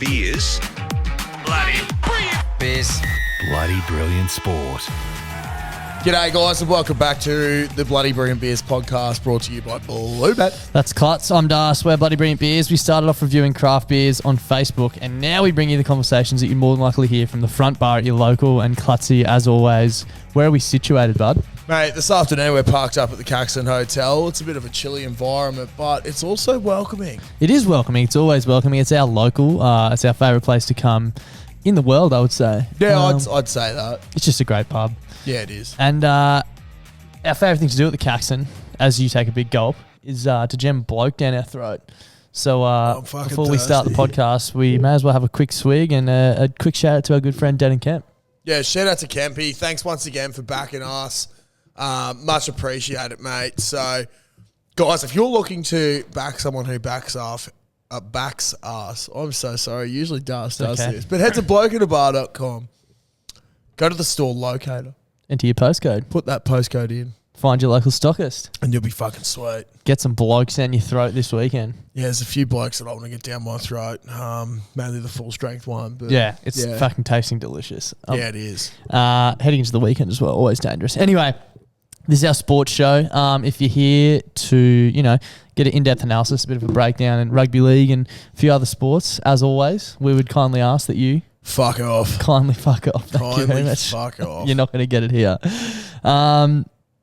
beers. Bloody brilliant Beers. Bloody brilliant sport. G'day guys and welcome back to the Bloody Brilliant Beers podcast brought to you by Bluebet. That's Klutz. I'm Das. We're Bloody Brilliant Beers. We started off reviewing craft beers on Facebook, and now we bring you the conversations that you more than likely hear from the front bar at your local. And Klutzy, as always, where are we situated, bud? Mate, this afternoon we're parked up at the Caxton Hotel. It's a bit of a chilly environment, but it's also welcoming. It is welcoming. It's always welcoming. It's our local. It's our favourite place to come in the world, I would say. Yeah, I'd say that. It's just a great pub. Yeah, it is. And our favourite thing to do at the Caxton, as you take a big gulp, is to jam a bloke down our throat. So before we start the podcast, we may as well have a quick swig and a quick shout out to our good friend Dan and Kemp. Yeah, shout out to Kempy. Thanks once again for backing us. Much appreciated, mate. So, guys, if you're looking to back someone who backs us, I'm so sorry. Usually does this. But head to blokeinabar.com. Go to the store locator. Enter your postcode. Put that postcode in. Find your local stockist. And you'll be fucking sweet. Get some blokes down your throat this weekend. Yeah, there's a few blokes that I want to get down my throat. Mainly the full strength one. But yeah, it's fucking tasting delicious. Yeah, it is. Heading into the weekend as well, always dangerous. Anyway, this is our sports show. If you're here to, get an in-depth analysis, a bit of a breakdown in rugby league and a few other sports, as always, we would kindly ask that you fuck off. Kindly fuck off. Thank you very much. Fuck off. You're not going to get it here.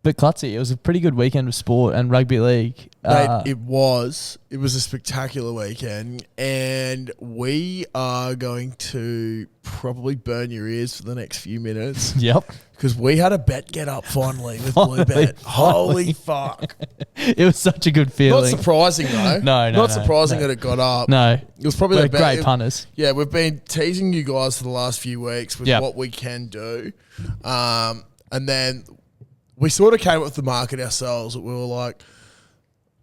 But Klutzy, it was a pretty good weekend of sport and rugby league. Mate, it was a spectacular weekend, and we are going to probably burn your ears for the next few minutes. Yep. Because we had a bet get up finally with Bluebet. Holy fuck. It was such a good feeling. Not surprising though. Not surprising that it got up. No. It was probably We're great punters. Yeah, we've been teasing you guys for the last few weeks with what we can do. And then we sort of came up with the market ourselves. We were like,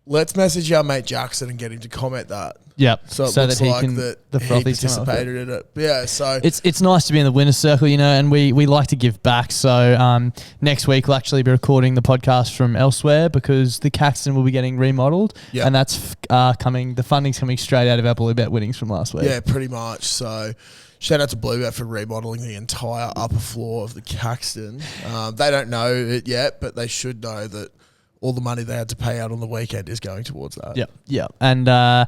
let's message our mate Jackson and get him to comment that. Yep. So it looks that he like can, that the he frothies participated in it. Yeah, so it's nice to be in the winner's circle, and we like to give back. So next week we'll actually be recording the podcast from elsewhere because the Caxton will be getting remodeled, and that's coming. The funding's coming straight out of our Bluebet winnings from last week. Yeah, pretty much. So shout out to Bluebet for remodelling the entire upper floor of the Caxton. They don't know it yet, but they should know that all the money they had to pay out on the weekend is going towards that. Yeah. And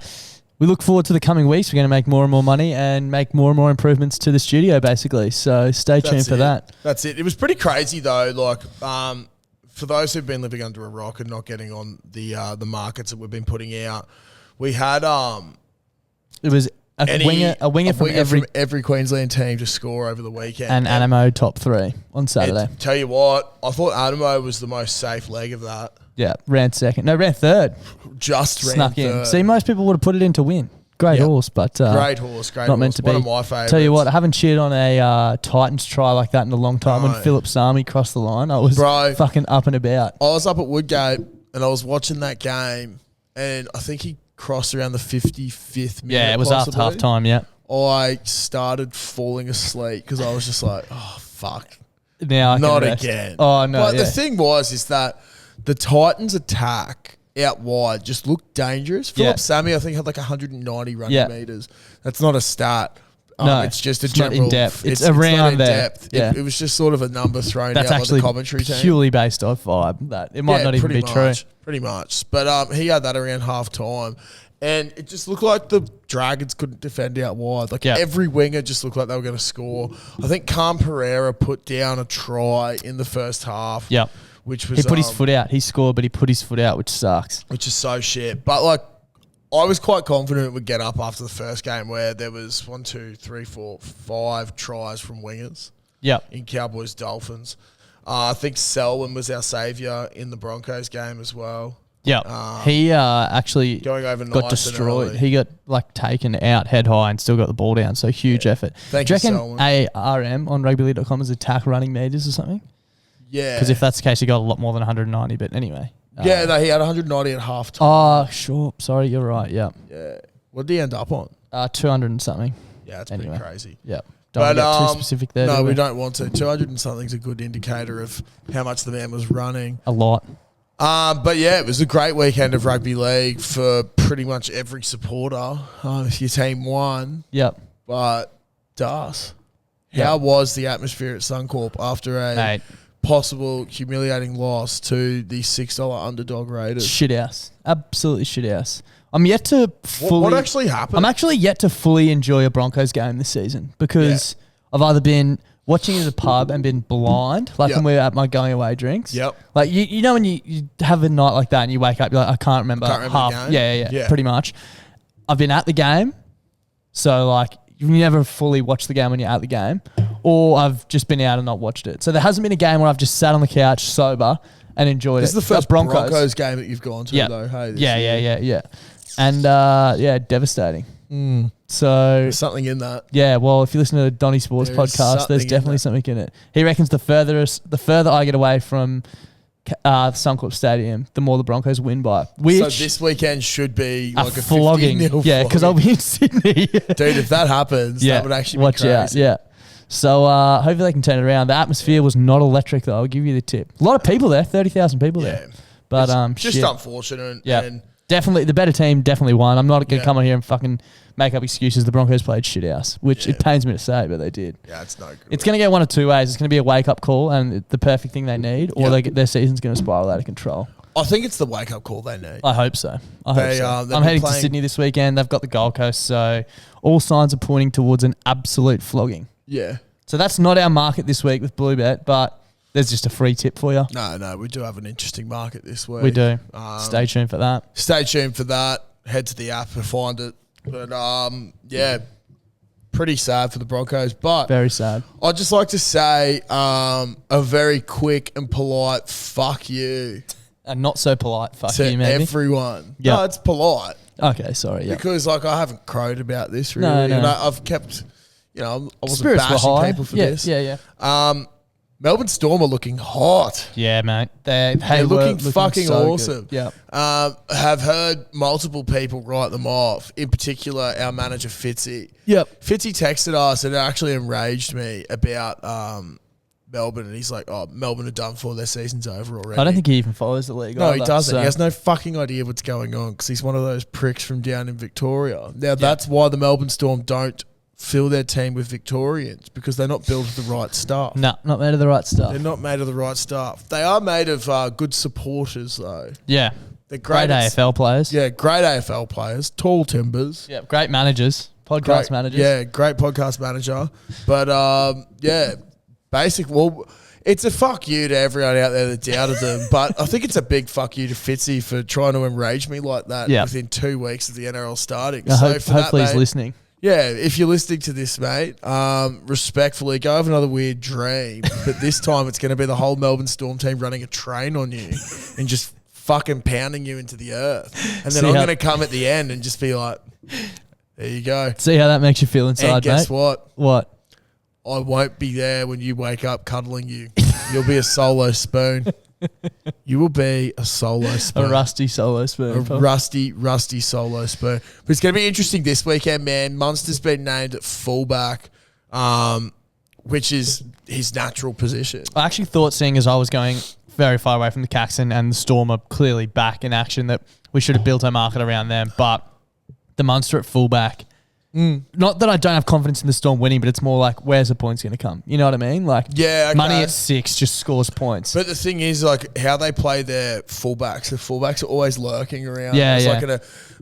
we look forward to the coming weeks. We're going to make more and more money and make more and more improvements to the studio, basically. So stay tuned for that. That's it. It was pretty crazy, though. Like, for those who've been living under a rock and not getting on the markets that we've been putting out, we had it was a winger from every Queensland team to score over the weekend. And Animo top 3 on Saturday. Tell you what, I thought Animo was the most safe leg of that. Yeah, ran second. No, ran third. Just ran Snuck third. in. See, most people would have put it in to win. Great horse, but great horse. Not meant to be. One of my favourites. Tell you what, I haven't cheered on a Titans try like that in a long time. When Philip Sami crossed the line, I was fucking up and about. I was up at Woodgate and I was watching that game, and I think he crossed around the 55th minute. Yeah, it was possibly. after half time. Yeah, I started falling asleep because I was just like, oh fuck, now I not can rest. again. Oh no! But the thing is that the Titans' attack out wide just looked dangerous. Philip Sami, I think, had like 190 running meters. That's not a stat. No, it's just it's general. Not in depth. It's not around in there. Depth. Yeah. It was just sort of a number thrown That's out by actually the commentary team. Purely based off vibe. That it might not even be true. Pretty much. But he had that around half time. And it just looked like the Dragons couldn't defend out wide. Like every winger just looked like they were going to score. I think Cam Pereira put down a try in the first half. Yep. Which was he put his foot out. He scored, but he put his foot out, which sucks. Which is so shit. But like, I was quite confident it would get up after the first game where there was 1, 2, 3, 4, 5 tries from wingers. Yep. In Cowboys Dolphins. I think Selwyn was our saviour in the Broncos game as well. Yeah, he actually going over got destroyed. He got taken out head high and still got the ball down. So huge effort. Thank Do you, you Selwyn. reckon ARM on rugbyleague.com is attack running meters or something? Yeah. Because if that's the case, he got a lot more than 190. But anyway. He had 190 at half time. Oh, sure. Sorry, you're right. Yeah. Yeah. What did he end up on? 200 and something. Yeah, it's pretty crazy. Yeah. Don't get too specific there. No, we don't want to. 200 and something's a good indicator of how much the man was running. A lot. But yeah, it was a great weekend of rugby league for pretty much every supporter. If your team won, yep, But Das, how was the atmosphere at Suncorp after a Mate, possible humiliating loss to the $6 underdog Raiders? shit house. Absolutely shit house. I'm yet to fully. What actually happened? I'm actually yet to fully enjoy a Broncos game this season because I've either been watching it at a pub and been blind, like when we're at my going away drinks. Yep. Like you know when you have a night like that and you wake up, you're like, I can't remember half. the game? Yeah, pretty much. I've been at the game, so like you never fully watch the game when you're at the game, or I've just been out and not watched it. So there hasn't been a game where I've just sat on the couch sober and enjoyed it. This is the first Broncos game that you've gone to, though. Hey, this year. Yeah. And devastating. So There's something in that. yeah, well, if you listen to the Donny Sports There is podcast, something there's in definitely that. something in it. He reckons the further I get away from Suncorp Stadium, the more the Broncos win by. Which So this weekend should be a like a flogging. 50-0 Yeah, because I'll be in Sydney. Dude, if that happens, that would actually watch be out. crazy. Yeah. So hopefully they can turn it around. The atmosphere was not electric though. I'll give you the tip. A lot of people there, 30,000 people there. But Just shit. unfortunate. Yeah. And Definitely, the better team definitely won. I'm not going to Yeah. come on here and fucking make up excuses. The Broncos played shit house, which it pains me to say, but they did. yeah, it's no good. It's going to get one of two ways. It's going to be a wake-up call and the perfect thing they need, or their season's going to spiral out of control. I think it's the wake-up call they need. I hope so. I hope They, so. they've I'm been heading to playing- Sydney this weekend. They've got the Gold Coast, so all signs are pointing towards an absolute flogging. Yeah. So that's not our market this week with Bluebet, but there's just a free tip for you. No, we do have an interesting market this week. We do. Stay tuned for that. Stay tuned for that. Head to the app and find it. But, yeah, pretty sad for the Broncos. But Very sad. I'd just like to say a very quick and polite fuck you And not so polite. Fuck to you, maybe. everyone. Yeah. No, it's polite. Okay, sorry. Yeah. Because, like, I haven't crowed about this really. No. And I've kept, I wasn't Spirits were bashing high. people for yeah, this. Yeah. Melbourne Storm are looking hot. Yeah, mate. They're looking fucking so awesome. good. Yeah. Have heard multiple people write them off. In particular, our manager Fitzy. Yep. Fitzy texted us and it actually enraged me about Melbourne, and he's like, "Oh, Melbourne are done for. Their season's over already." I don't think he even follows the league. No, he either, doesn't. so- He has no fucking idea what's going on because he's one of those pricks from down in Victoria. Now, that's why the Melbourne Storm don't fill their team with Victorians, because they're not built with the right stuff. No, not made of the right stuff. They're not made of the right stuff. They are made of good supporters, though. Yeah. They're Great at- AFL players. Yeah, great AFL players, tall timbers. Yeah. Great managers. Podcast Great, managers. Yeah, great podcast manager. But it's a fuck you to everyone out there that doubted them. But I think it's a big fuck you to Fitzy for trying to enrage me like that Yeah. within 2 weeks of the NRL starting. I So hope, for that, hopefully he's mate, listening. yeah, if you're listening to this, mate, respectfully, go have another weird dream. But this time it's going to be the whole Melbourne Storm team running a train on you and just fucking pounding you into the earth. And then See I'm how- going to come at the end and just be like, there you go. See how that makes you feel inside, And guess mate? what? What? I won't be there when you wake up cuddling you. You'll be a solo spoon. You will be a solo spoon. A rusty solo spoon. A rusty solo spoon. But it's going to be interesting this weekend, man. Munster's been named at fullback, which is his natural position. I actually thought, seeing as I was going very far away from the Caxton and the Storm are clearly back in action, that we should have built our market around them. But the Munster at fullback, not that I don't have confidence in the Storm winning, but it's more like, where's the points going to come? You know what I mean? Like, Yeah, okay. money at 6 just scores points. But the thing is, like, how they play their fullbacks. The fullbacks are always lurking around. Yeah, it's yeah.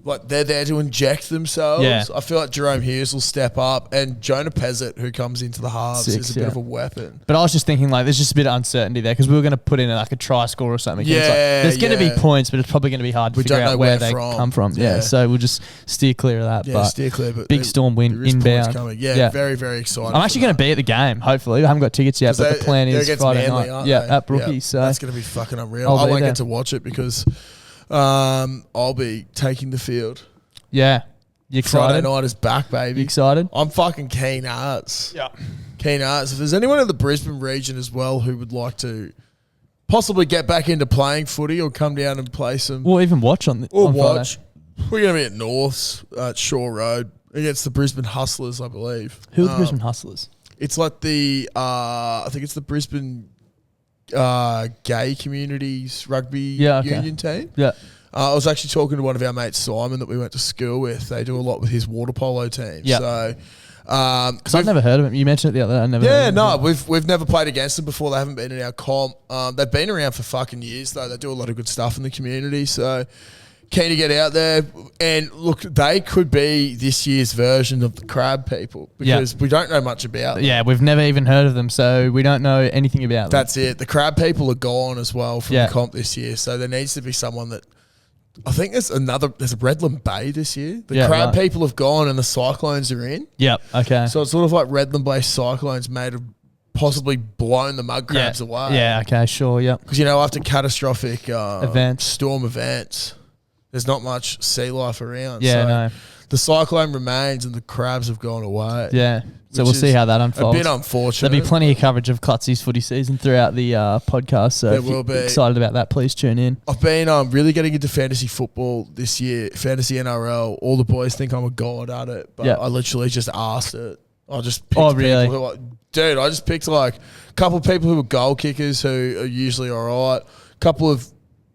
like they're there to inject themselves. Yeah. I feel like Jerome Hughes will step up, and Jonah Pezzett, who comes into the halves, Six, is a bit yeah. of a weapon. But I was just thinking, like, there's just a bit of uncertainty there because we were going to put in like a try score or something. It's like, Yeah, there's going to yeah. be points, but it's probably going to be hard to We figure don't out know where where they from. come from. Yeah. Yeah, so we'll just steer clear of that. Yeah, but steer clear. But big Storm win there is points inbound. coming. Yeah, Yeah. very, very excited. I'm actually going to be at the game, hopefully. I haven't got tickets yet, but the plan is Friday night. Aren't Yeah, they? at Brookie. Yeah, So that's going to be fucking unreal. I'll I be won't there. get to watch it because I'll be taking the field. yeah. You Friday excited? night is back, baby. You excited? I'm fucking keen as. Yeah. Keen as. If there's anyone in the Brisbane region as well who would like to possibly get back into playing footy or come down and play some Or even watch on or on Friday. watch, we're going to be at Norths at Shore Road against the Brisbane Hustlers, I believe. Who are the Brisbane Hustlers? It's like the I think it's the Brisbane gay communities rugby Yeah, okay. union team. Yeah. I was actually talking to one of our mates, Simon, that we went to school with. They do a lot with his water polo team. Yeah. So, because I've never heard of him. You mentioned it the other day. I never. yeah, heard no, of him. we've never played against them before. They haven't been in our comp. They've been around for fucking years though. They do a lot of good stuff in the community. So keen to get out there and look. They could be this year's version of the crab people because we don't know much about them. Yeah, we've never even heard of them, so we don't know anything about them. That's it. The crab people are gone as well from Yeah. the comp this year. So there needs to be someone that. I think there's a Redland Bay this year. The crab right. people have gone and the Cyclones are in. Yep. Okay. So it's sort of like Redland Bay Cyclones may have possibly blown the mud crabs away. Yeah. Okay. Sure. Yep. Because, after catastrophic Events. storm events, there's not much sea life around. Yeah. So No. the cyclone remains and the crabs have gone away. Yeah. So Which we'll see is how that A unfolds. bit unfortunate. There'll be plenty of coverage of Clutzy's footy season throughout the podcast. So There if will you're be. excited about that, please tune in. I've been really getting into fantasy football this year, fantasy NRL. All the boys think I'm a god at it, but Yeah. I literally just asked it. I just picked Oh, really? people I just picked like a couple of people who are goal kickers who are usually all right. A couple of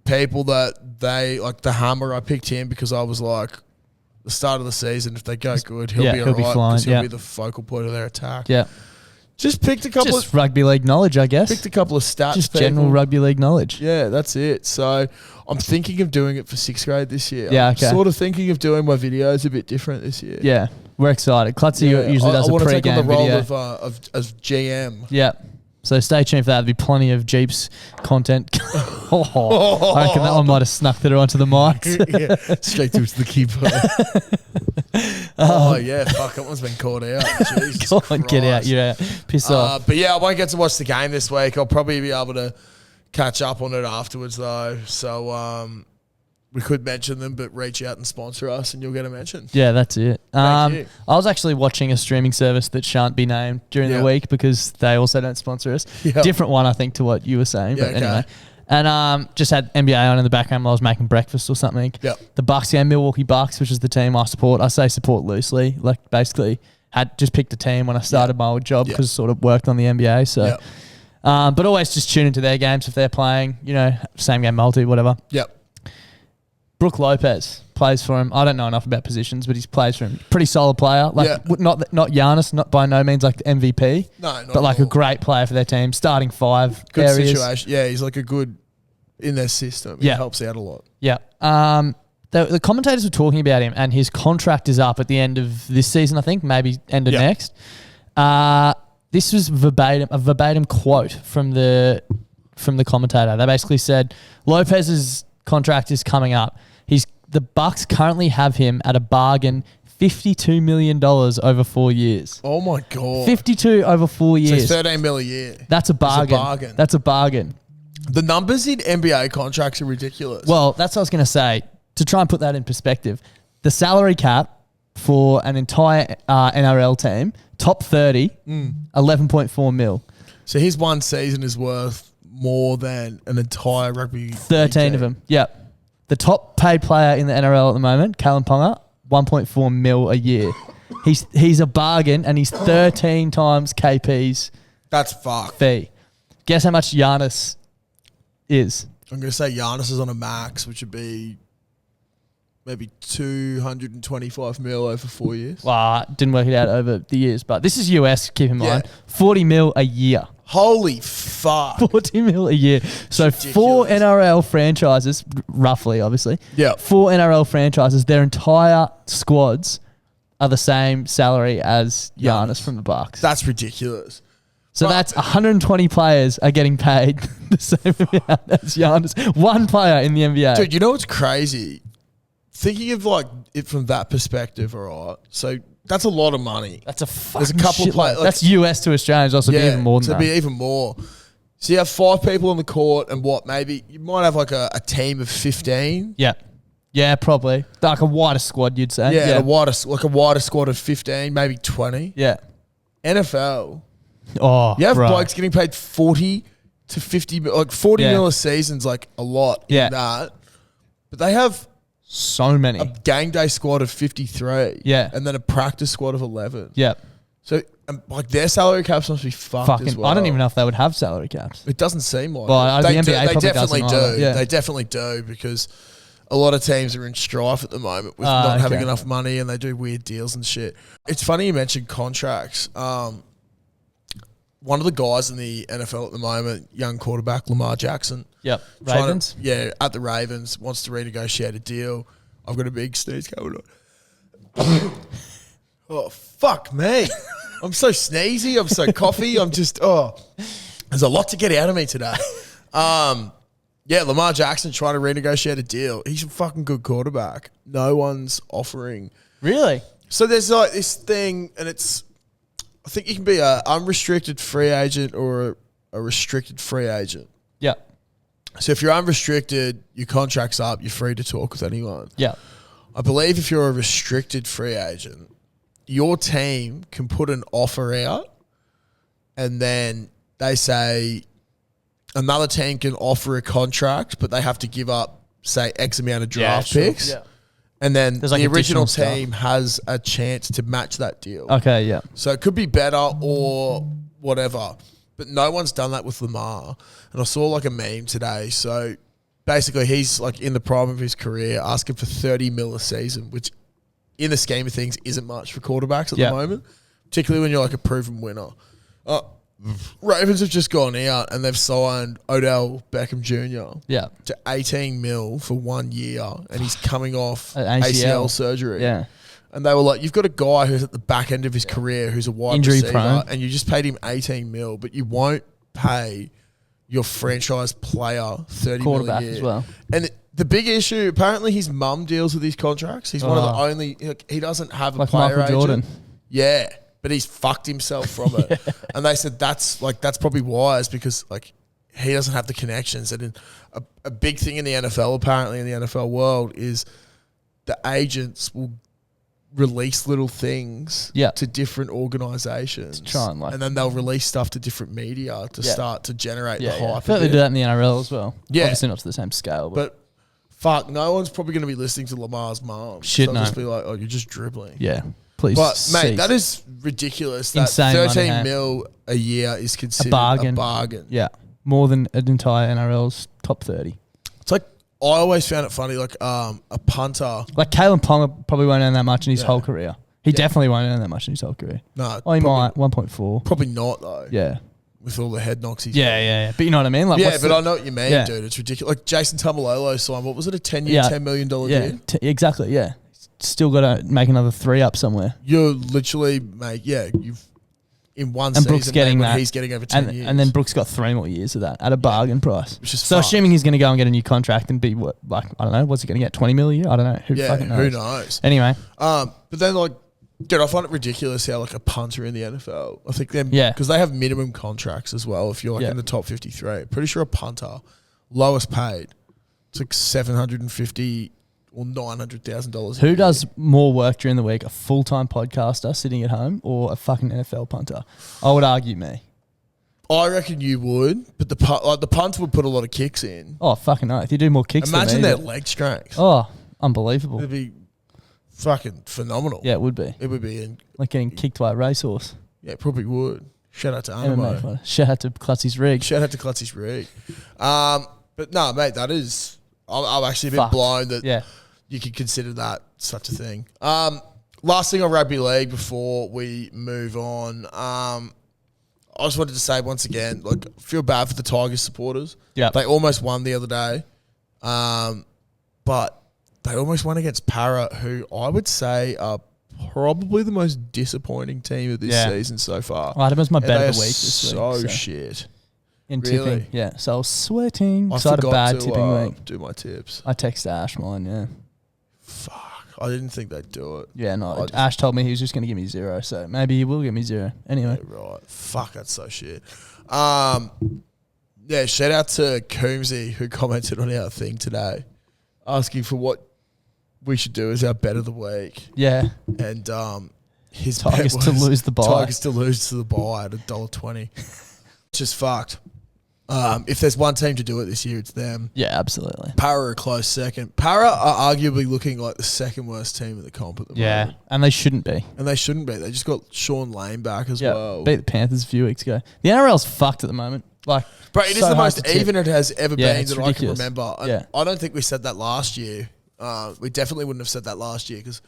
people that like the Hammer, I picked him because I was like, the start of the season, if they go good, he'll be all right flying, because he'll yeah. be the focal point of their attack. Yeah. Just picked a couple Just rugby league knowledge, I guess. picked a couple of stats. Just people. general rugby league knowledge. Yeah, that's it. So I'm thinking of doing it for 6th grade this year. Yeah, I'm okay. sort of thinking of doing my videos a bit different this year. Yeah. We're excited. Clutzy usually does I a want to take on pre-game the role video. of GM. Yeah. So stay tuned for that. There'll be plenty of Jeeps content. I reckon that one might have snuck through onto the mics. Yeah, straight through to the keeper. Oh yeah, fuck, that one's been called out. Jesus Go on, get out. Christ. You're out. Piss off. But yeah, I won't get to watch the game this week. I'll probably be able to catch up on it afterwards though. So we could mention them, but reach out and sponsor us, and you'll get a mention. Yeah, that's it. Thank you. I was actually watching a streaming service that shan't be named during Yeah. the week because they also don't sponsor us. Yeah. Different one, I think, to what you were saying. Yeah, But okay. anyway. And just had NBA on in the background while I was making breakfast or something. Yep. The Bucks game, Milwaukee Bucks, which is the team I support. I say support loosely. Like basically had just picked a team when I started my old job Yeah. because sort of worked on the NBA. So, Yep. but always just tune into their games if they're playing, same game multi, whatever. Yep. Brooke Lopez plays for him. I don't know enough about positions, but he plays for him. Pretty solid player. Like Yeah. not Giannis, not by no means like the MVP, No, not but like at a all. great player for their team. Starting five Good areas. situation. Yeah, he's like a good in their system. He Yeah. helps out a lot. Yeah. The commentators were talking about him, and his contract is up at the end of this season, I think, maybe end of Yeah. next. This was a verbatim quote from the commentator. They basically said Lopez's contract is coming up. The Bucks currently have him at a bargain $52 million over 4 years. Oh my god. 52 over 4 So years. 13 mil a year. That's a bargain. bargain. That's a bargain. The numbers in NBA contracts are ridiculous. Well, that's what I was going to say. To try and put that in perspective, the salary cap for an entire NRL team, top 30, 11.4 mil. so his one season is worth more than an entire rugby. 13 league of team. them. Yep. The top paid player in the NRL at the moment, Callum Ponga, 1.4 mil a year. He's a bargain, and he's 13 times KP's That's fucked. fee. Guess how much Giannis is? I'm going to say Giannis is on a max, which would be maybe 225 mil over 4 years. Well, didn't work it out over the years, but this is US, keep in mind. Yeah. 40 mil a year. Holy fuck. 40 mil a year. So ridiculous. 4 NRL franchises, roughly, obviously. Yeah. 4 NRL franchises, their entire squads are the same salary as Giannis from the Bucks. That's ridiculous. So But- that's 120 players are getting paid the same amount as Giannis. One player in the NBA. Dude, you know what's crazy? Thinking of like it from that perspective, all right. So that's a lot of money. That's a fucking couple shitload. play- like- That's US to Australians. Also be even more than to that. be even more. So you have 5 people on the court, and maybe you might have like a team of 15. Yeah. Yeah, probably. Like a wider squad, you'd say. Yeah, a wider squad of 15, maybe 20. Yeah. NFL, Oh, you have bro. blokes getting paid 40 to 50, like 40 Yeah. mil a season's like a lot Yeah. in that. But they have So many. a game day squad of 53. Yeah. And then a practice squad of 11. Yeah. So like their salary caps must be fucked Fucking, as well. I don't even know if they would have salary caps. It doesn't seem like Well, it. the They NBA do, they probably definitely doesn't either. do. Yeah. They definitely do because a lot of teams are in strife at the moment with not having okay. enough money, and they do weird deals and shit. It's funny you mentioned contracts. One of the guys in the NFL at the moment, young quarterback Lamar Jackson. Yep. trying Ravens. to- at the Ravens, wants to renegotiate a deal. I've got a big sneeze going on. Oh, fuck me. I'm so sneezy. I'm so coffee. I'm just, there's a lot to get out of me today. Lamar Jackson trying to renegotiate a deal. He's a fucking good quarterback. No one's offering. Really? So there's like this thing, and I think you can be a unrestricted free agent or a restricted free agent. Yeah. So if you're unrestricted, your contract's up, you're free to talk with anyone. Yeah. I believe if you're a restricted free agent, your team can put an offer out, and then they say another team can offer a contract, but they have to give up, say, X amount of draft picks. Yeah. And then There's like the original additional team has a chance to match that deal. Okay. Yeah. So it could be better or whatever. But no one's done that with Lamar. And I saw like a meme today. So basically he's like in the prime of his career asking for 30 mil a season, which in the scheme of things isn't much for quarterbacks at the moment, particularly when you're like a proven winner. Ravens have just gone out and they've signed Odell Beckham Jr. Yeah. to 18 mil for 1 year, and he's coming off An ACL. ACL surgery. Yeah. And they were like, you've got a guy who's at the back end of his career who's a wide Injury receiver, prone. and you just paid him 18 mil, but you won't pay your franchise player 30 mil Quarterback a year. as well. And the big issue, apparently his mum deals with these contracts. He's one of the Oh. only, he doesn't have a Like player Michael agent. Jordan. Yeah, but he's fucked himself from it. And they said that's probably wise because like he doesn't have the connections. And a big thing in the NFL, apparently in the NFL world, is the agents will release little things to different organizations. try and, like- and then they'll release stuff to different media to start to generate the hype. I a feel like they bit. do that in the NRL as well. Yeah. Obviously not to the same scale, but Fuck, no one's probably going to be listening to Lamar's mom. Shit, They'll no. just be like, oh, you're just dribbling. yeah. Please. But, mate, cease. that is ridiculous. That Insane money, 13 hey? mil a year is considered bargain. a bargain. Yeah. More than an entire NRL's top 30. It's like, I always found it funny, like a punter. Like Kalen Ponga probably won't earn that much in his whole career. He definitely won't earn that much in his whole career. No, Oh, he probably, might. 1.4. probably not, though. Yeah. With all the head knocks he's Yeah. But you know what I mean? Like, Yeah, what's but the- I know what you mean, Yeah. dude. It's ridiculous. Like Jason Tamalolo signed, what was it, a 10-year, $10 million deal? Exactly. Yeah. Still got to make another 3 up somewhere. You're literally, mate, you've in one And season, Brooks getting made what that. he's getting over 10 years. And then Brooks got 3 more years of that at a bargain price. Which is so fucked. assuming he's going to go and get a new contract and be what, like, I don't know, what's he going to get? 20 mil a year? I don't know. Who fucking knows? who knows? Anyway. But then, like, dude, I find it ridiculous how, like, a punter in the NFL, I think them, Yeah. because they have minimum contracts as well if you're, like, in the top 53. Pretty sure a punter, lowest paid, it's like $750,000 or $900,000. Who does more work during the week, a full-time podcaster sitting at home or a fucking NFL punter? I would argue me. I reckon you would, but the punter would put a lot of kicks in. Oh, fucking oath. You do more kicks Imagine than me. their but- leg strength. Oh, unbelievable. It'd be fucking phenomenal. Yeah, it would be. It would be. Like getting kicked by a racehorse. Yeah, it probably would. Shout out to MMA Animo. fighter. Shout out to Klutzy's rig. Shout out to Klutzy's rig. But no, mate, that is. I'm actually a bit Fucked. blown that Yeah. you could consider that such a thing. Last thing on rugby league before we move on. I just wanted to say once again, like, I feel bad for the Tigers supporters. Yeah. They almost won the other day. But they almost won against Parra, who I would say are probably the most disappointing team of this season so far. Well, Adam's my And bet they of the are week this week. so So. shit. In Really? tipping. Yeah. So I was sweating. I So I had a forgot bad to tipping week. do my tips. I texted Ash mine, yeah. Fuck. I didn't think they'd do it. Yeah, no. I just- Ash told me he was just going to give me 0, so maybe he will give me 0. Anyway. Yeah, right. Fuck, that's so shit. Yeah, shout out to Coombsy who commented on our thing today, asking for what we should do as our bet of the week. Yeah. And his Tigers bet to was lose the bye. Tigers to lose to the bye at $1.20. Just fucked. If there's one team to do it this year, it's them. Yeah, absolutely. Para are a close second. Para are arguably looking like the second worst team in the comp at the Yeah. moment. And they shouldn't be. And they shouldn't be. They just got Sean Lane back as Yeah. well. Beat the Panthers a few weeks ago. The NRL's fucked at the moment. Like, But it is so the hard most to tip. even it has ever Yeah, been it's that ridiculous. I can remember. And Yeah. I don't think we said that last year We definitely wouldn't have said that last year because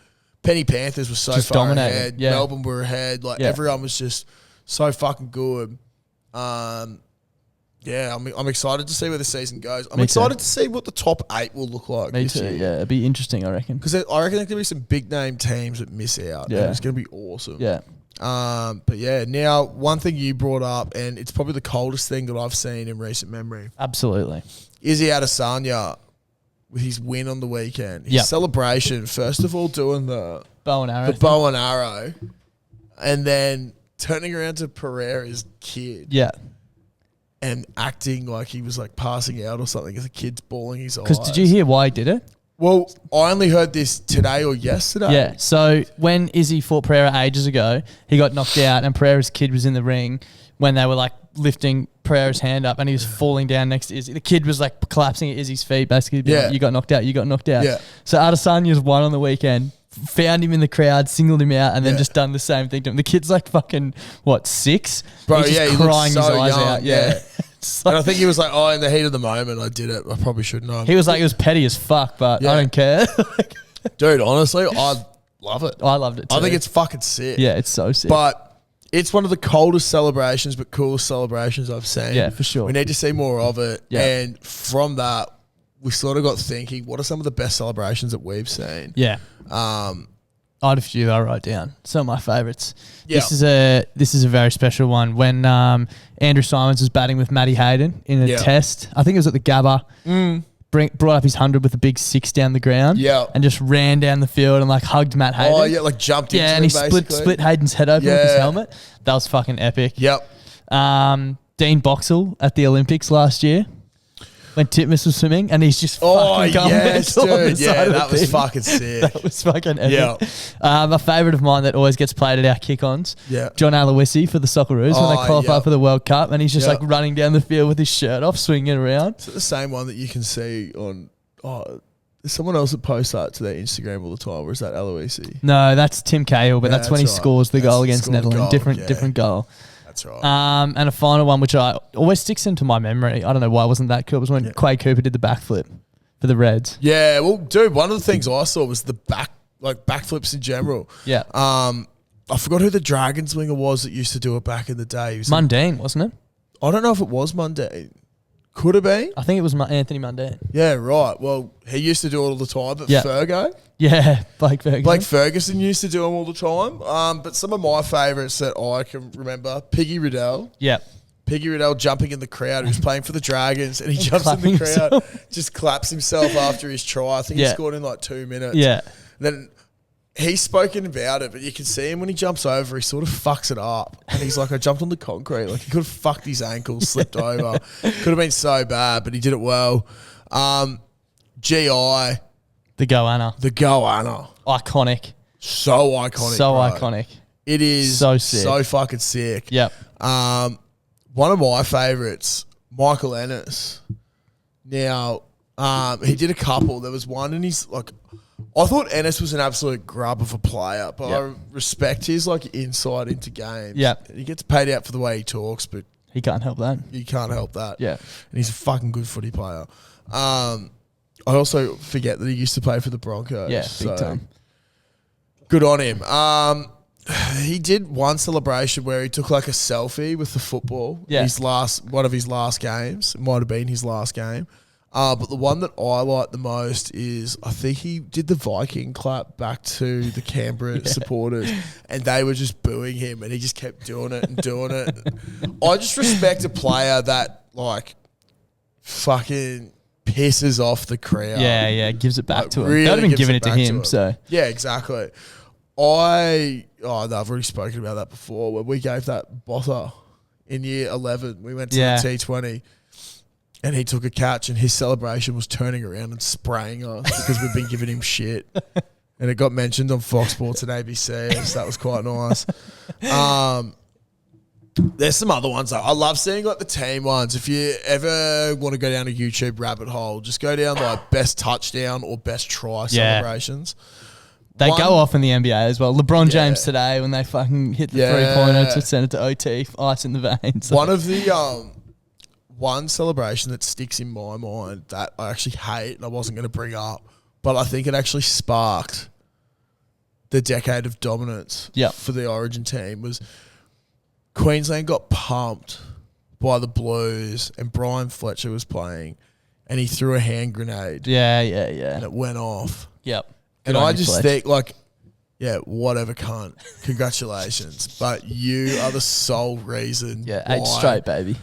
Penny Panthers was so Just far dominated, ahead. yeah. Melbourne were ahead. Like everyone was just so fucking good. Yeah, I'm excited to see where the season goes. I'm excited to see what the top 8 will look like Me this too. year. Yeah, it'd be interesting, I reckon. Because I reckon there's going to be some big name teams that miss out. Yeah. And it's going to be awesome. Yeah. But yeah, now one thing you brought up, and it's probably the coldest thing that I've seen in recent memory. Absolutely. Izzy Adesanya with his win on the weekend. His Yep. celebration, first of all, doing the Bow and arrow. bow and arrow, and then turning around to Pereira's kid Yeah. and acting like he was like passing out or something as the kid's bawling his eyes. Because did you hear why he did it? Well, I only heard this today or yesterday. Yeah. So when Izzy fought Pereira ages ago, he got knocked out, and Pereira's kid was in the ring when they were like lifting Pereira's hand up, and he was falling down next to Izzy. The kid was like collapsing at Izzy's feet, basically. Being like, you got knocked out. You got knocked out. Yeah. So Adesanya's won on the weekend. Found him in the crowd, singled him out, and then Yeah. just done the same thing to him. The kid's like fucking, 6? Bro, He's just yeah, he looks crying his so eyes young, out. yeah. It's And like- I think he was like, oh, in the heat of the moment, I did it. I probably shouldn't have. he was like, it was petty as fuck, but Yeah. I don't care. Dude, honestly, I love it. I loved it too. I think it's fucking sick. yeah, it's so sick. But it's one of the coldest celebrations, but coolest celebrations I've seen. Yeah, for sure. We need to see more of it. Yeah. And from that, we sort of got thinking, what are some of the best celebrations that we've seen? yeah. I had a few that I wrote down. Some of my favourites. Yeah. This is a very special one. When Andrew Simons was batting with Matty Hayden in a Yeah. test, I think it was at the Gabba. Brought up his 100 with a big 6 down the ground. Yeah. And just ran down the field and like hugged Matt Hayden. Oh, yeah, like jumped into Yeah, him, and he basically. split Hayden's head open with his Yeah. helmet. That was fucking epic. Yep. Dean Boxall at the Olympics last year when Titmus was swimming, and he's just Oh, fucking going yes, mental on the dude. Yeah, side of the that was thing. fucking sick. That was fucking epic. Yeah. A favourite of mine that always gets played at our kick-ons, Yeah. John Aloisi for the Socceroos when Oh, they qualify yeah. for the World Cup, and he's just Yeah. like running down the field with his shirt off, swinging around. Is it the same one that you can see on... Oh, there's someone else that posts that to their Instagram all the time, or is that Aloisi? No, that's Tim Cahill, but Yeah, that's when he that's right. scores the That's goal the against scored Netherlands. goal, yeah. Different goal. That's right. And a final one, which I always sticks into my memory. I don't know why it wasn't that cool. It was when Quade Cooper did the backflip for the Reds. Yeah, well, dude, one of the things I saw was the backflips in general. Yeah. I forgot who the Dragons winger was that used to do it back in the day. He was Mundine, wasn't it? I don't know if it was Monday. Could have been. I think it was Anthony Mundine. Yeah, right. Well, he used to do it all the time, but Yeah. Fergo. Yeah, Blake Ferguson. Blake Ferguson used to do them all the time. But some of my favourites that I can remember, Piggy Riddell. Yeah. Piggy Riddell jumping in the crowd. He was playing for the Dragons and he jumps in clapping the crowd, himself. just claps himself after his try. I think he Yeah. scored in like 2 minutes. Yeah. Then he's spoken about it, but you can see him when he jumps over, he sort of fucks it up. And he's like, I jumped on the concrete. Like, he could have fucked his ankle, slipped over. Could have been so bad, but he did it well. GI, The Goanna. the Goanna. Iconic. So iconic. So bro. iconic. It is So sick. so fucking sick. Yep. One of my favourites, Michael Ennis. Now, he did a couple. There was one and he's like, I thought Ennis was an absolute grub of a player, but Yep. I respect his like insight into games. Yep. He gets paid out for the way he talks, but He can't help that. you can't help that. Yeah. And he's a fucking good footy player. I also forget that he used to play for the Broncos. Yeah, big so time. Good on him. He did one celebration where he took like a selfie with the football. Yeah. One of his last games. It might have been his last game. But the one that I like the most is I think he did the Viking clap back to the Canberra supporters, and they were just booing him, and he just kept doing it and doing it. I just respect a player that like fucking pisses off the crowd. Yeah, gives it back Like, to him. really They'd have been gives giving it it to back to him, him. so. Yeah, exactly. I've already spoken about that before. When we gave that Bossa in year 11, we went to Yeah. the T20, and he took a catch, and his celebration was turning around and spraying us because we've been giving him shit. And it got mentioned on Fox Sports and ABC, so that was quite nice. There's some other ones though. I love seeing like the team ones. If you ever want to go down a YouTube rabbit hole, just go down like best touchdown or best try celebrations. They One- go off in the NBA as well. LeBron Yeah. James today when they fucking hit the Yeah. three-pointer to send it to OT, ice in the veins. One of the one celebration that sticks in my mind that I actually hate and I wasn't going to bring up but I think it actually sparked the decade of dominance for the Origin team. Was Queensland got pumped by the Blues and Brian Fletcher was playing and he threw a hand grenade. Yeah. And it went off. Yep. And I just think, like, yeah, whatever, cunt. Congratulations. But you are the sole reason Yeah, 8 straight, baby.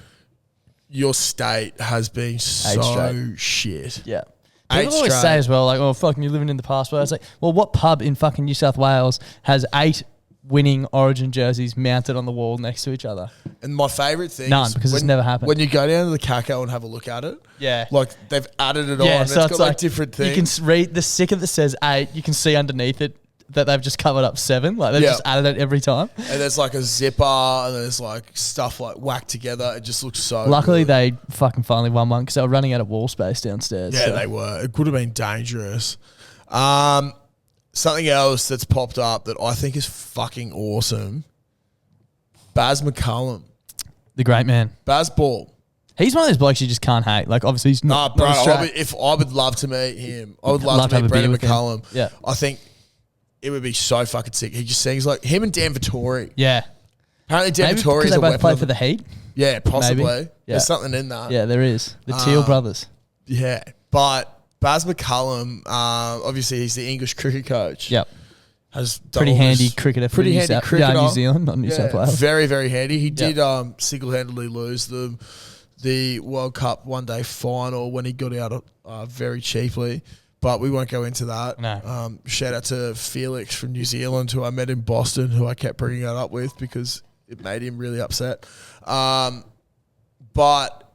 your state has been so shit. Yeah. 8 People always straight. say as well, like, oh, fucking, you're living in the past. But I was like, well, what pub in fucking New South Wales has 8 winning Origin jerseys mounted on the wall next to each other? And my favourite thing None, is because it's never happened. when you go down to the Caco and have a look at it, Yeah. like they've added it on. Yeah, And so it's got like different things. You can read the sticker that says 8. You can see underneath it that they've just covered up 7. Like they've just added it every time. And there's like a zipper and there's like stuff like whacked together. It just looks so Luckily, good. they fucking finally won one because they were running out of wall space downstairs. Yeah, so. they were. It could have been dangerous. Something else that's popped up that I think is fucking awesome. Baz McCullum. The great man. Baz Ball. He's one of those blokes you just can't hate. Like, obviously, he's Nah, not. bro, not Australian. if I would love to meet him. I would love Love to to meet have a beer Brendan with him. McCullum. Yeah. I think it would be so fucking sick. He just sings like him and Dan Vittori. Yeah. Apparently Dan Maybe Vittori because is they a both weapon. play of for the Heat. Yeah, possibly. Maybe. Yeah. There's something in that. Yeah, there is. The Teal brothers. Yeah. But Baz McCullum, obviously he's the English cricket coach. Yep. Has done Pretty all handy this- cricketer for Pretty New handy South, cricketer. New Zealand, not New South Wales. Very, very handy. He did single-handedly lose them the World Cup one-day final when he got out very cheaply. But we won't go into that. No. Shout out to Felix from New Zealand, who I met in Boston, who I kept bringing that up with because it made him really upset. But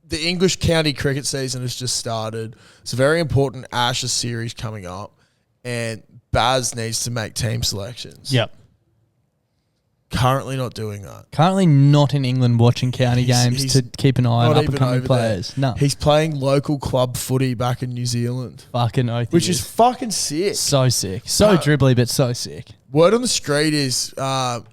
the English county cricket season has just started. It's a very important Ashes series coming up, and Baz needs to make team selections. Yep. Currently not doing that. Currently not in England watching county games he's to keep an eye on Not up even and coming over players. there. No. He's playing local club footy back in New Zealand, Fucking oath. which he is fucking sick. so sick. So dribbly, but so sick. Word on the street is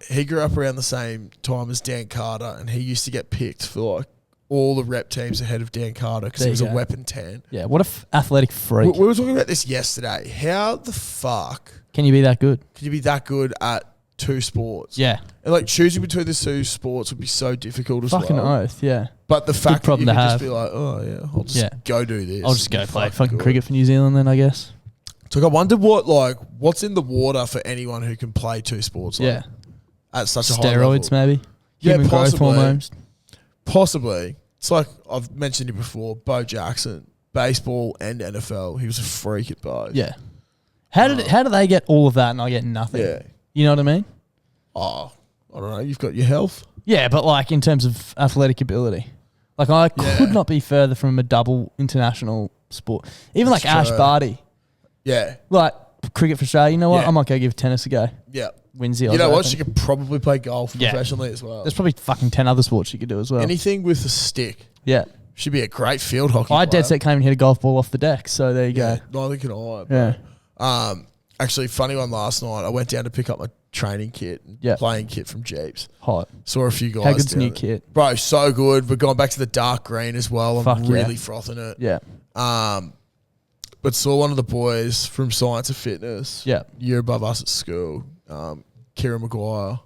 he grew up around the same time as Dan Carter, and he used to get picked for like all the rep teams ahead of Dan Carter because There he was you a go. weapon 10. Yeah, what a athletic freak. We were talking about this yesterday. How the fuck Can you be that good? can you be that good at 2 sports? Yeah. And like choosing between the 2 sports would be so difficult as Fucking well. oath, yeah. But the fact that problem you to can just have. be like, oh yeah, I'll just Yeah. go do this. I'll just go and be play fucking good. cricket for New Zealand then, I guess. So I wonder what's in the water for anyone who can play 2 sports. Like, Yeah. at such a high level. Steroids, maybe. Yeah, Human growth possibly. hormones. Possibly. It's like I've mentioned it before. Bo Jackson, baseball and NFL. He was a freak at both. Yeah. How do they get all of that and I get nothing? Yeah. You know what I mean? Oh, I don't know. You've got your health. Yeah, but like in terms of athletic ability. Like I Yeah. could not be further from a double international sport. Even That's like Ash true. Barty. Yeah. Like cricket for Australia. You know what? Yeah. I might go give tennis a go. Yeah. Wins the You know Oz what? Open. She could probably play golf Yeah. professionally as well. There's probably fucking 10 other sports you could do as well. Anything with a stick. Yeah. She'd be a great field hockey I player. dead set came and hit a golf ball off the deck. So there you Yeah. go. Neither can I. Yeah. Actually, funny one last night. I went down to pick up my training kit and Yeah. playing kit from Jeeps. Hot. Saw a few guys. How good's down new there. kit? Bro, so good. We're going back to the dark green as well. I'm Fuck yeah. really frothing it. Yeah. But saw one of the boys from Science of Fitness. Yeah. Year above us at school. Kieran Maguire.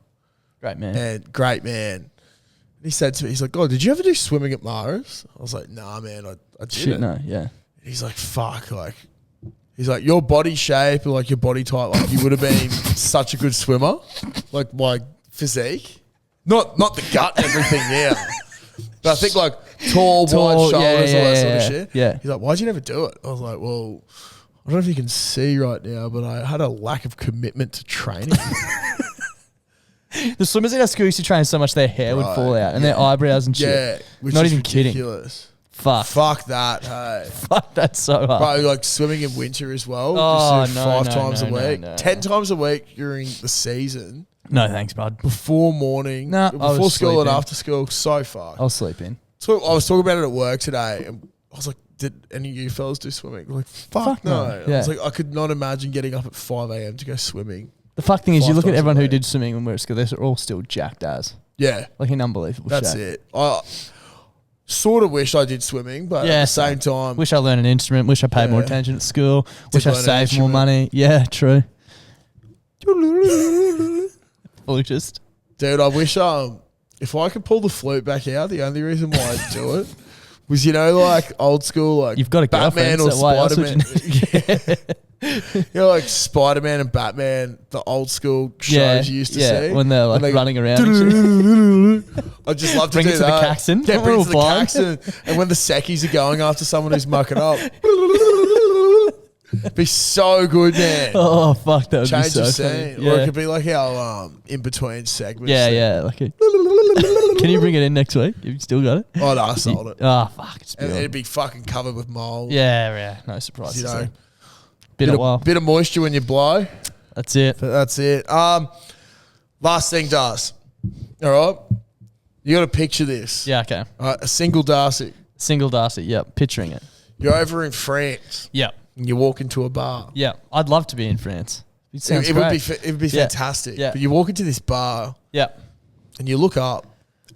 Great man. And great man. And he said to me, he's like, "Oh, did you ever do swimming at Mars?" I was like, "Nah, man, I didn't." Shit, no. Yeah. He's like, "Fuck, like." He's like, your body shape, or like your body type, like you would have been such a good swimmer, like my physique, not the gut and everything now, but I think like tall, wide shoulders, all that sort of shit. Yeah. He's like, why'd you never do it? I was like, well, I don't know if you can see right now, but I had a lack of commitment to training. The swimmers in our school used to train so much their hair would Right, fall out and their eyebrows and shit. Yeah, which Not is even kidding. ridiculous. Fuck. Fuck that, hey. Fuck, that's so hard. Bro, like swimming in winter as well. Oh, just do no, 5 no, times no, a no, week. no. 10 times a week during the season. No, thanks, bud. Before morning. Nah, I before was school and sleeping. after school. So fucked. I'll sleep in. So I was talking about it at work today, and I was like, did any of you fellas do swimming? Like, fuck no. no. I Yeah. was like, I could not imagine getting up at 5 a.m. to go swimming. The fuck thing is, you 5 look at times a everyone who week. did swimming when we were at school, they're all still jacked as. Yeah, Like in unbelievable that's shape. it. Sort of wish I did swimming, but Yeah, at the same time, Wish I learned an instrument. Wish I paid more Yeah. attention at school. Wish I learn an saved more instrument. money. Yeah, true. Flutist. dude, I wish if I could pull the flute back out, the only reason why I'd do it was, like old school, like You've got a Batman girlfriend, or so why else would Spider-Man. Like Spider-Man and Batman, the old school shows you used to see. when they're like running around. And shit. I just love to Bring do it to the that. Caxton. Yeah, bring We're it to the all blind. Caxton. And when the Secchies are going after someone who's mucking up. Be so good, man. Oh fuck, that would be Change so of funny. scene. Or it could be like our in between segments. Yeah, thing. yeah. Like can you bring it in next week? You've still got it? Oh, no, I sold it. Oh fuck, it's And beautiful. it'd be fucking covered with mold. Yeah. No surprise. You know, Been a while. bit of moisture when you blow. That's it. But that's it. Last thing, Das. All right. You got to picture this. Yeah. Okay. All right, a single Darcy. Single Darcy. Yep. Picturing it. You're over in France Yep. and you walk into a bar. Yeah. I'd love to be in France. It sounds It would great. be it would be Yeah. fantastic. Yeah. But you walk into this bar Yep. and you look up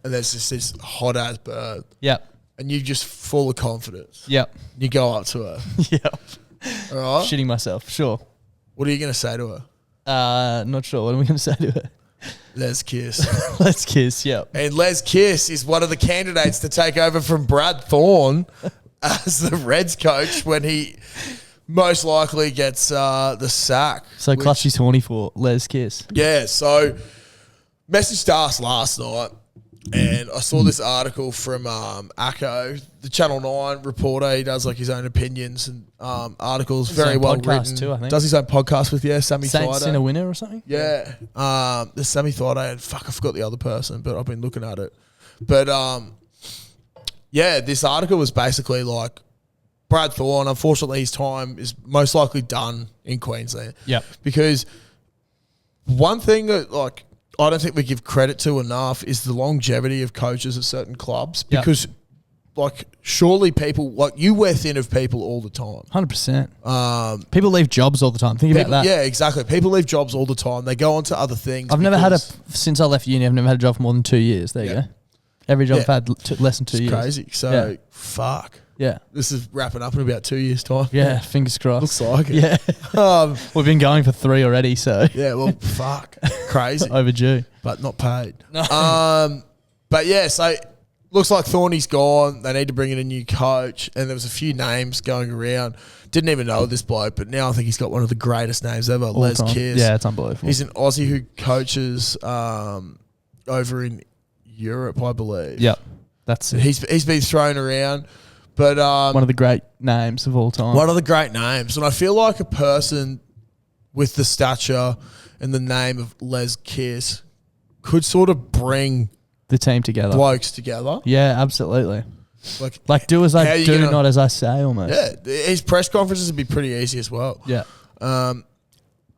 and there's just this hot ass bird Yep. and you just full of confidence. Yep. You go up to her. Yep. All right. Shitting myself. Sure. What are you going to say to her? Not sure. What am I going to say to her? Let's kiss. Let's kiss. Yep. And Les Kiss is one of the candidates to take over from Brad Thorne as the Reds coach when he most likely gets the sack. So which- Clutchy's horny for Les Kiss. Yeah, so messaged us last night and I saw this article from Acco, the Channel 9 reporter. He does like his own opinions and articles, His very own well podcast written. too, I think. Does his own podcast with, Sammy Saints Thaiday. in a winner or something? Yeah. There's Sammy Thaiday and fuck, I forgot the other person, but I've been looking at it. But yeah, this article was basically like Brad Thorne, unfortunately his time is most likely done in Queensland. Yep. Because one thing that like I don't think we give credit to enough is the longevity of coaches at certain clubs. Yep. Because like surely people like you wear thin of people all the time. 100%. People leave jobs all the time. Think People, about that. yeah, exactly. People leave jobs all the time. They go on to other things. I've never had because since I left uni, I've never had a job for more than 2 years. There you Yeah. go. Every job Yeah. I've had less than 2 it's years. crazy. So Yeah. fuck. Yeah. This is wrapping up in about 2 years' time. Yeah. Fingers crossed. Looks like it. Yeah. Um, We've been going for 3 already, so yeah, well, fuck. Crazy. overdue. But not paid. But yeah, so looks like Thorny's gone. They need to bring in a new coach. And there was a few names going around. Didn't even know this bloke, but now I think he's got one of the greatest names ever, All Les time. Kiss. Yeah, it's unbelievable. He's an Aussie who coaches over in Europe, I believe. Yep. That's it. He's been thrown around. But One of the great names of all time. one of the great names. And I feel like a person with the stature and the name of Les Kiss could sort of bring The team together. blokes together. Yeah, absolutely. Like do as how I you do, gonna- not as I say almost. Yeah, his press conferences would be pretty easy as well. Yeah.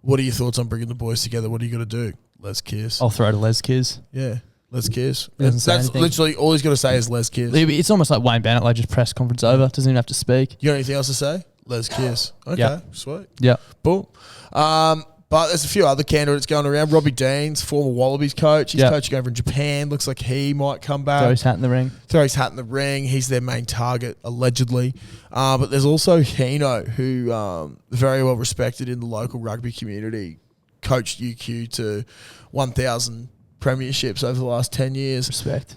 What are your thoughts on bringing the boys together? What are you going to do? Les Kiss. I'll throw to Les Kiss. Yeah, Les Kiss. He doesn't say That's anything. literally all he's got to say is Les Kiss. It's almost like Wayne Bennett, like just press conference over. Doesn't even have to speak. You got anything else to say? Les Kiss. Okay, Yeah. sweet. Yeah. Boom. But there's a few other candidates going around. Robbie Deans, former Wallabies coach. He's Yeah. coaching over in Japan. Looks like he might come back. Throw his hat in the ring. Throw his hat in the ring. He's their main target, allegedly. But there's also Hino, who very well respected in the local rugby community, coached UQ to 1,000 premierships over the last 10 years. Respect.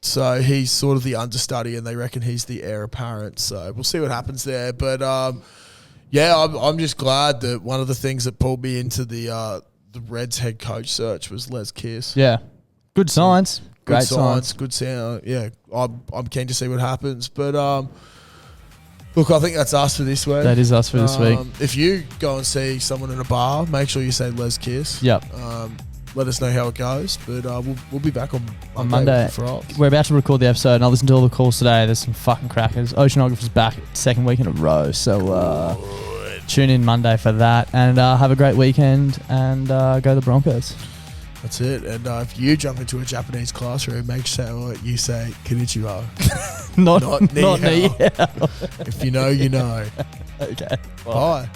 So he's sort of the understudy, and they reckon he's the heir apparent. So we'll see what happens there. But yeah, I'm just glad that one of the things that pulled me into the Reds head coach search was Les Kiss. Yeah. Good signs. Good Great signs, signs. good sound. Yeah, I'm keen to see what happens. But look, I think that's us for this week. That is us for this week. If you go and see someone in a bar, make sure you say Les Kiss. Yep. Let us know how it goes. But we'll be back on Monday. with the Frogs. We're about to record the episode, and I listened to all the calls today. There's some fucking crackers. Oceanographer's back second week in a row. So tune in Monday for that. And have a great weekend. And go the Broncos. That's it. And if you jump into a Japanese classroom, make sure you say konnichiwa. Not Not ni ni hao. hao. If you know, you know. Okay. Bye.